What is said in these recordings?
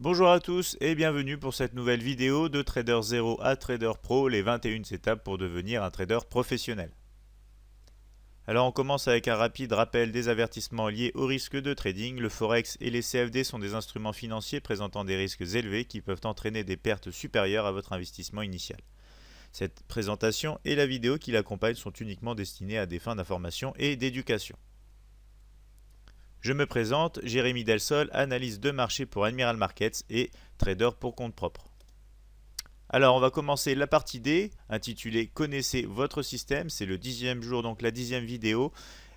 Bonjour à tous et bienvenue pour cette nouvelle vidéo de Trader 0 à Trader Pro, les 21 étapes pour devenir un trader professionnel. Alors on commence avec un rapide rappel des avertissements liés au risque de trading. Le Forex et les CFD sont des instruments financiers présentant des risques élevés qui peuvent entraîner des pertes supérieures à votre investissement initial. Cette présentation et la vidéo qui l'accompagne sont uniquement destinées à des fins d'information et d'éducation. Je me présente, Jérémy Delsol, analyste de marché pour Admiral Markets et trader pour compte propre. Alors on va commencer la partie D, intitulée Connaissez votre système, c'est le 10e jour, donc la 10e vidéo,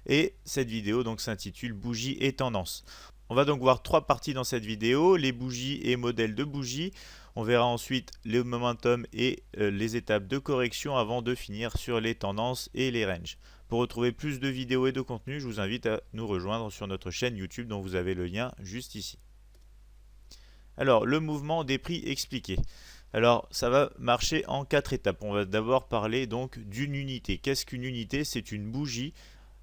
et cette vidéo donc s'intitule Bougies et tendances. On va donc voir trois parties dans cette vidéo, les bougies et modèles de bougies. On verra ensuite le momentum et les étapes de correction avant de finir sur les tendances et les ranges. Pour retrouver plus de vidéos et de contenu, je vous invite à nous rejoindre sur notre chaîne YouTube dont vous avez le lien juste ici. Alors, le mouvement des prix expliqué. Alors, ça va marcher en quatre étapes. On va d'abord parler donc d'une unité. Qu'est-ce qu'une unité? C'est une bougie,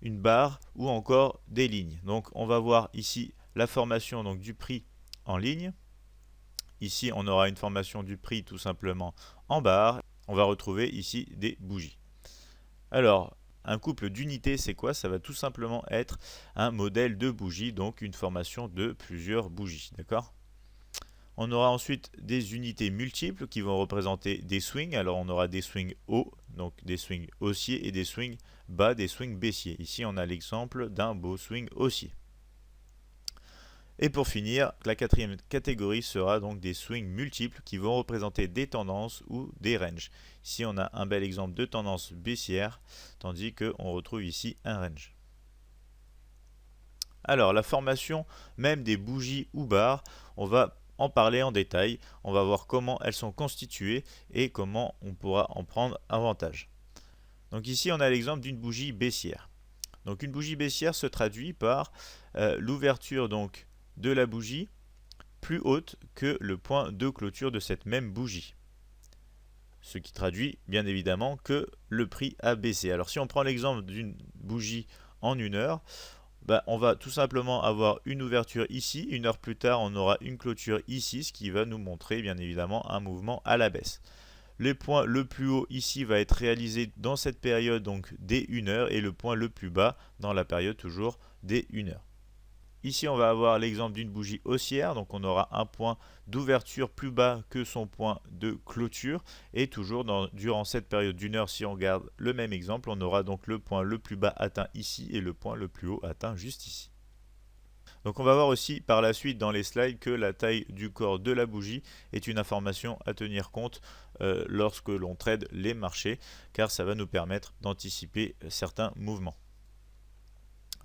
une barre ou encore des lignes. Donc, on va voir ici la formation donc, du prix en ligne. Ici, on aura une formation du prix tout simplement en barre. On va retrouver ici des bougies. Alors, un couple d'unités, c'est quoi? Ça va tout simplement être un modèle de bougie, donc une formation de plusieurs bougies. D'accord? On aura ensuite des unités multiples qui vont représenter des swings. Alors on aura des swings hauts, donc des swings haussiers, et des swings bas, des swings baissiers. Ici on a l'exemple d'un beau swing haussier. Et pour finir, la quatrième catégorie sera donc des swings multiples qui vont représenter des tendances ou des ranges. Ici on a un bel exemple de tendance baissière, tandis qu'on retrouve ici un range. Alors la formation même des bougies ou barres, on va en parler en détail. On va voir comment elles sont constituées et comment on pourra en prendre avantage. Donc ici on a l'exemple d'une bougie baissière. Donc une bougie baissière se traduit par l'ouverture donc de la bougie plus haute que le point de clôture de cette même bougie. Ce qui traduit bien évidemment que le prix a baissé. Alors si on prend l'exemple d'une bougie en 1 heure, on va tout simplement avoir une ouverture ici, 1 heure plus tard on aura une clôture ici, ce qui va nous montrer bien évidemment un mouvement à la baisse. Le point le plus haut ici va être réalisé dans cette période, donc dès 1 heure, et le point le plus bas dans la période toujours dès 1 heure. Ici on va avoir l'exemple d'une bougie haussière, donc on aura un point d'ouverture plus bas que son point de clôture, et toujours durant cette période d'1 heure, si on regarde le même exemple, on aura donc le point le plus bas atteint ici et le point le plus haut atteint juste ici. Donc on va voir aussi par la suite dans les slides que la taille du corps de la bougie est une information à tenir compte lorsque l'on trade les marchés, car ça va nous permettre d'anticiper certains mouvements.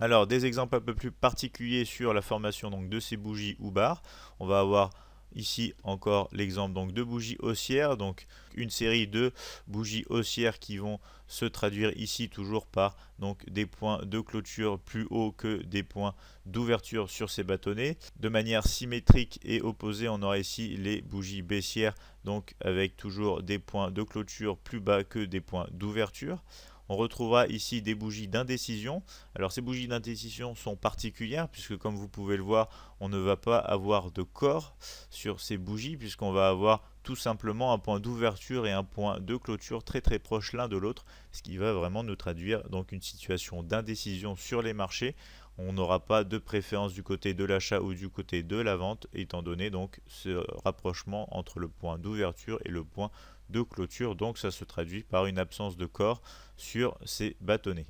Alors des exemples un peu plus particuliers sur la formation donc, de ces bougies ou barres. On va avoir ici encore l'exemple donc de bougies haussières, donc une série de bougies haussières qui vont se traduire ici toujours par donc des points de clôture plus hauts que des points d'ouverture sur ces bâtonnets. De manière symétrique et opposée, on aura ici les bougies baissières, donc avec toujours des points de clôture plus bas que des points d'ouverture. On retrouvera ici des bougies d'indécision. Alors ces bougies d'indécision sont particulières puisque comme vous pouvez le voir, on ne va pas avoir de corps sur ces bougies puisqu'on va avoir tout simplement un point d'ouverture et un point de clôture très très proches l'un de l'autre, ce qui va vraiment nous traduire donc une situation d'indécision sur les marchés. On n'aura pas de préférence du côté de l'achat ou du côté de la vente, étant donné donc ce rapprochement entre le point d'ouverture et le point de clôture, donc ça se traduit par une absence de corps sur ces bâtonnets.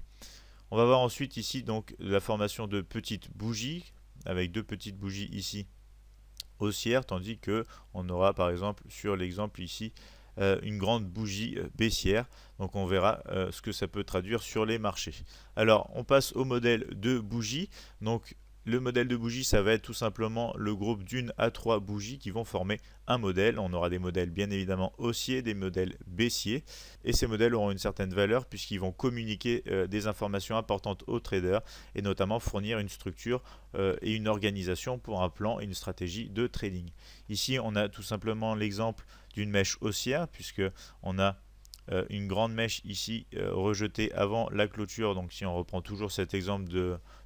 On va voir ensuite ici donc la formation de petites bougies avec deux petites bougies ici haussières, tandis que on aura par exemple sur l'exemple ici une grande bougie baissière. Donc on verra ce que ça peut traduire sur les marchés. Alors on passe au modèle de bougie. Donc le modèle de bougie, ça va être tout simplement le groupe d'une à trois bougies qui vont former un modèle. On aura des modèles bien évidemment haussiers, des modèles baissiers. Et ces modèles auront une certaine valeur puisqu'ils vont communiquer des informations importantes aux traders et notamment fournir une structure et une organisation pour un plan et une stratégie de trading. Ici, on a tout simplement l'exemple d'une mèche haussière puisque on a une grande mèche ici rejetée avant la clôture. Donc si on reprend toujours cet exemple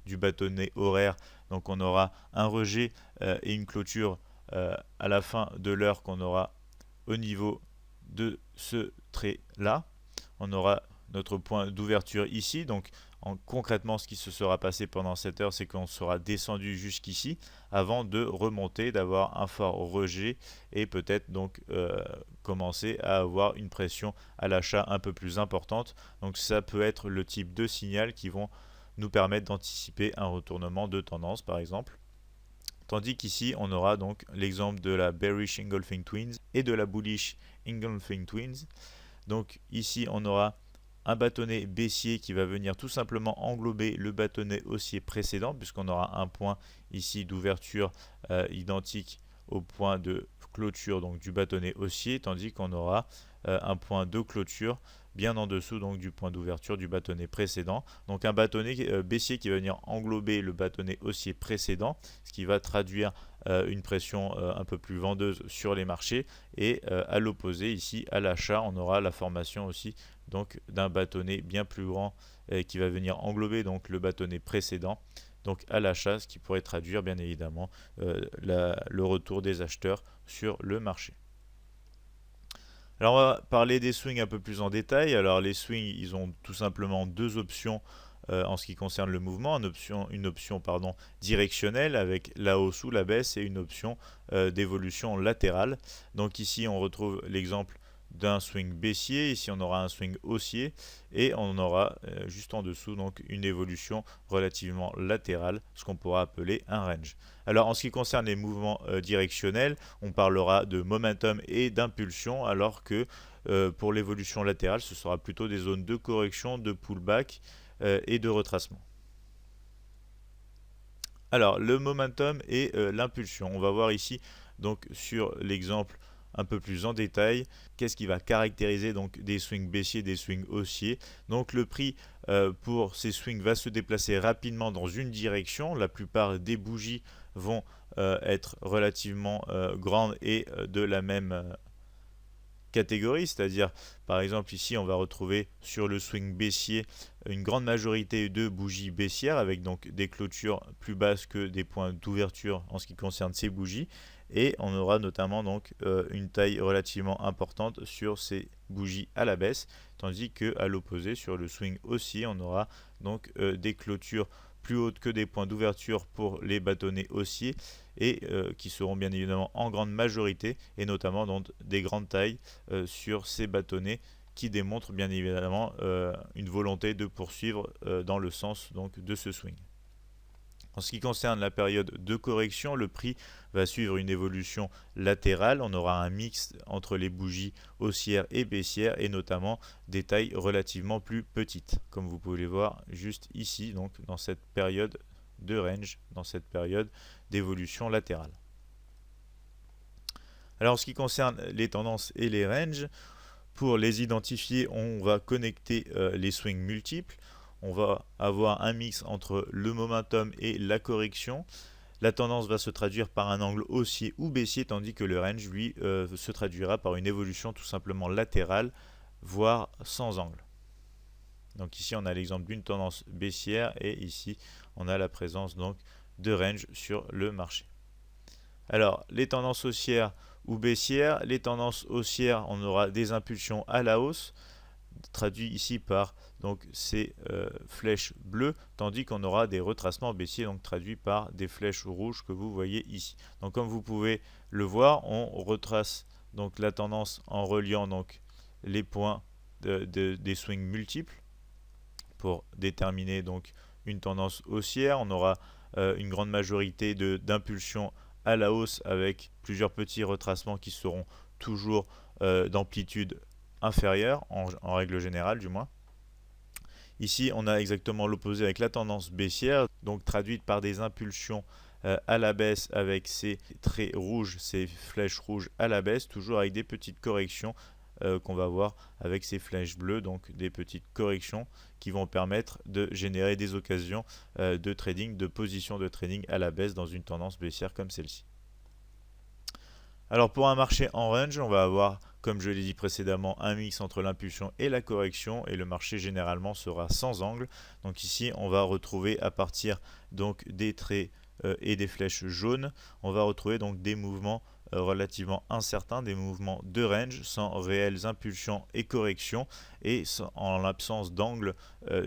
du bâtonnet horaire, donc on aura un rejet et une clôture à la fin de l'heure qu'on aura au niveau de ce trait là. On aura notre point d'ouverture ici. Donc concrètement, ce qui se sera passé pendant cette heure, c'est qu'on sera descendu jusqu'ici avant de remonter, d'avoir un fort rejet et peut-être donc commencer à avoir une pression à l'achat un peu plus importante. Donc ça peut être le type de signal qui vont nous permettre d'anticiper un retournement de tendance par exemple. Tandis qu'ici, on aura donc l'exemple de la Bearish Engulfing Twins et de la Bullish Engulfing Twins. Donc ici, on aura un bâtonnet baissier qui va venir tout simplement englober le bâtonnet haussier précédent, puisqu'on aura un point ici d'ouverture identique au point de clôture donc du bâtonnet haussier, tandis qu'on aura un point de clôture bien en dessous donc du point d'ouverture du bâtonnet précédent. Donc un bâtonnet baissier qui va venir englober le bâtonnet haussier précédent, ce qui va traduire une pression un peu plus vendeuse sur les marchés. Et à l'opposé ici, à l'achat, on aura la formation aussi donc d'un bâtonnet bien plus grand qui va venir englober donc le bâtonnet précédent. Donc à l'achat, ce qui pourrait traduire bien évidemment le retour des acheteurs sur le marché. Alors on va parler des swings un peu plus en détail. Alors les swings, ils ont tout simplement deux options en ce qui concerne le mouvement. Une option directionnelle avec la hausse ou la baisse et une option d'évolution latérale. Donc ici on retrouve l'exemple d'un swing baissier, ici on aura un swing haussier et on aura juste en dessous donc une évolution relativement latérale, ce qu'on pourra appeler un range. Alors en ce qui concerne les mouvements directionnels, on parlera de momentum et d'impulsion, alors que pour l'évolution latérale, ce sera plutôt des zones de correction, de pullback et de retracement. Alors le momentum et l'impulsion, on va voir ici donc sur l'exemple un peu plus en détail, qu'est-ce qui va caractériser donc des swings baissiers, des swings haussiers. Donc le prix pour ces swings va se déplacer rapidement dans une direction. La plupart des bougies vont être relativement grandes et de la même catégorie, c'est-à-dire par exemple ici on va retrouver sur le swing baissier une grande majorité de bougies baissières avec donc des clôtures plus basses que des points d'ouverture en ce qui concerne ces bougies, et on aura notamment donc une taille relativement importante sur ces bougies à la baisse, tandis que à l'opposé sur le swing haussier on aura donc des clôtures plus hautes que des points d'ouverture pour les bâtonnets haussiers et qui seront bien évidemment en grande majorité et notamment dans des grandes tailles sur ces bâtonnets qui démontrent bien évidemment une volonté de poursuivre dans le sens donc de ce swing. En ce qui concerne la période de correction, le prix va suivre une évolution latérale. On aura un mix entre les bougies haussières et baissières et notamment des tailles relativement plus petites, comme vous pouvez les voir juste ici, donc dans cette période de range, dans cette période d'évolution latérale. Alors en ce qui concerne les tendances et les ranges, pour les identifier, on va connecter les swings multiples. On va avoir un mix entre le momentum et la correction. La tendance va se traduire par un angle haussier ou baissier, tandis que le range, lui, se traduira par une évolution tout simplement latérale, voire sans angle. Donc ici, on a l'exemple d'une tendance baissière et ici, on a la présence donc de range sur le marché. Alors, les tendances haussières ou baissières. Les tendances haussières, on aura des impulsions à la hausse, traduit ici par donc ces flèches bleues, tandis qu'on aura des retracements baissiers, donc traduits par des flèches rouges que vous voyez ici. Donc comme vous pouvez le voir, on retrace donc la tendance en reliant donc les points des swings multiples pour déterminer donc une tendance haussière. On aura une grande majorité d'impulsions à la hausse avec plusieurs petits retracements qui seront toujours d'amplitude inférieure, en règle générale du moins. Ici, on a exactement l'opposé avec la tendance baissière, donc traduite par des impulsions à la baisse avec ces traits rouges, ces flèches rouges à la baisse, toujours avec des petites corrections qu'on va voir avec ces flèches bleues, donc des petites corrections qui vont permettre de générer des occasions de trading, de positions de trading à la baisse dans une tendance baissière comme celle-ci. Alors pour un marché en range, on va avoir, comme je l'ai dit précédemment, un mix entre l'impulsion et la correction, et le marché généralement sera sans angle. Donc ici, on va retrouver à partir donc des traits et des flèches jaunes, on va retrouver donc des mouvements relativement incertains, des mouvements de range sans réelles impulsions et corrections et en l'absence d'angle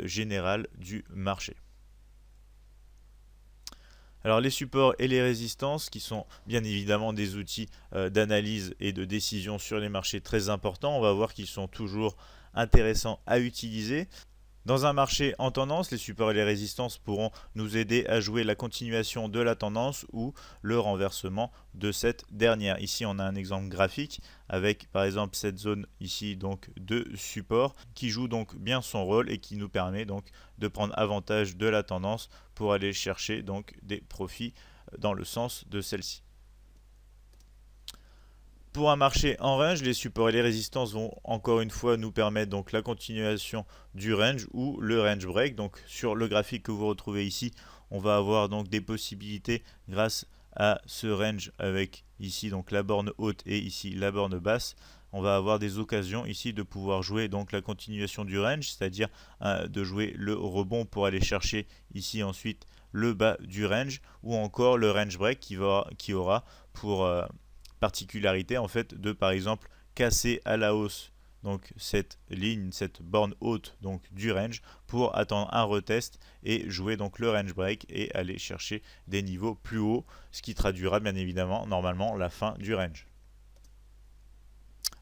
général du marché. Alors les supports et les résistances qui sont bien évidemment des outils d'analyse et de décision sur les marchés très importants, on va voir qu'ils sont toujours intéressants à utiliser. Dans un marché en tendance, les supports et les résistances pourront nous aider à jouer la continuation de la tendance ou le renversement de cette dernière. Ici, on a un exemple graphique avec par exemple cette zone ici donc de support qui joue donc bien son rôle et qui nous permet donc de prendre avantage de la tendance pour aller chercher donc des profits dans le sens de celle-ci. Pour un marché en range, les supports et les résistances vont encore une fois nous permettre donc la continuation du range ou le range break. Donc sur le graphique que vous retrouvez ici, on va avoir donc des possibilités grâce à ce range avec ici donc la borne haute et ici la borne basse. On va avoir des occasions ici de pouvoir jouer donc la continuation du range, c'est-à-dire de jouer le rebond pour aller chercher ici ensuite le bas du range ou encore le range break qui aura pour particularité en fait de par exemple casser à la hausse donc cette ligne, cette borne haute donc du range pour attendre un retest et jouer donc le range break et aller chercher des niveaux plus hauts, ce qui traduira bien évidemment normalement la fin du range.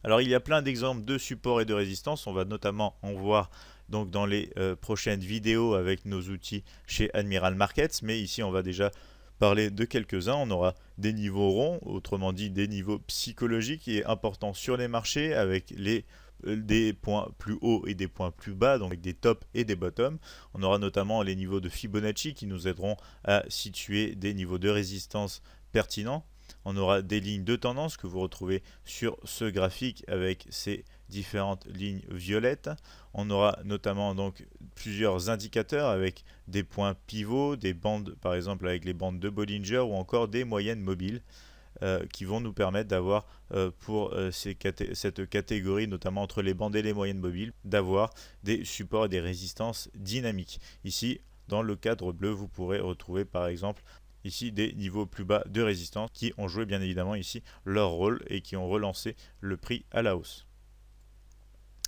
Alors il y a plein d'exemples de support et de résistance, on va notamment en voir donc dans les prochaines vidéos avec nos outils chez Admiral Markets, mais ici on va déjà parler de quelques-uns. On aura des niveaux ronds, autrement dit des niveaux psychologiques et importants sur les marchés avec des points plus hauts et des points plus bas, donc avec des tops et des bottoms. On aura notamment les niveaux de Fibonacci qui nous aideront à situer des niveaux de résistance pertinents. On aura des lignes de tendance que vous retrouvez sur ce graphique avec ces différentes lignes violettes. On aura notamment donc plusieurs indicateurs avec des points pivots, des bandes par exemple avec les bandes de Bollinger ou encore des moyennes mobiles qui vont nous permettre d'avoir pour cette catégorie, notamment entre les bandes et les moyennes mobiles, d'avoir des supports et des résistances dynamiques. Ici, dans le cadre bleu, vous pourrez retrouver par exemple ici des niveaux plus bas de résistance qui ont joué bien évidemment ici leur rôle et qui ont relancé le prix à la hausse.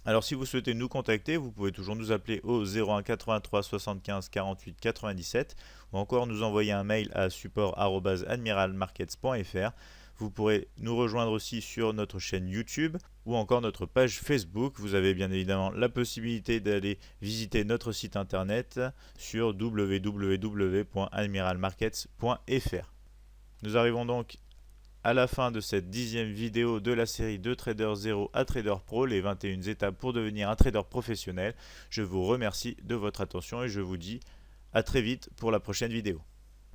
Alors si vous souhaitez nous contacter, vous pouvez toujours nous appeler au 01 83 75 48 97 ou encore nous envoyer un mail à support@admiralmarkets.fr. Vous pourrez nous rejoindre aussi sur notre chaîne YouTube ou encore notre page Facebook. Vous avez bien évidemment la possibilité d'aller visiter notre site internet sur www.admiralmarkets.fr. Nous arrivons donc à la fin de cette 10e vidéo de la série de Trader 0 à Trader Pro, les 21 étapes pour devenir un trader professionnel. Je vous remercie de votre attention et je vous dis à très vite pour la prochaine vidéo.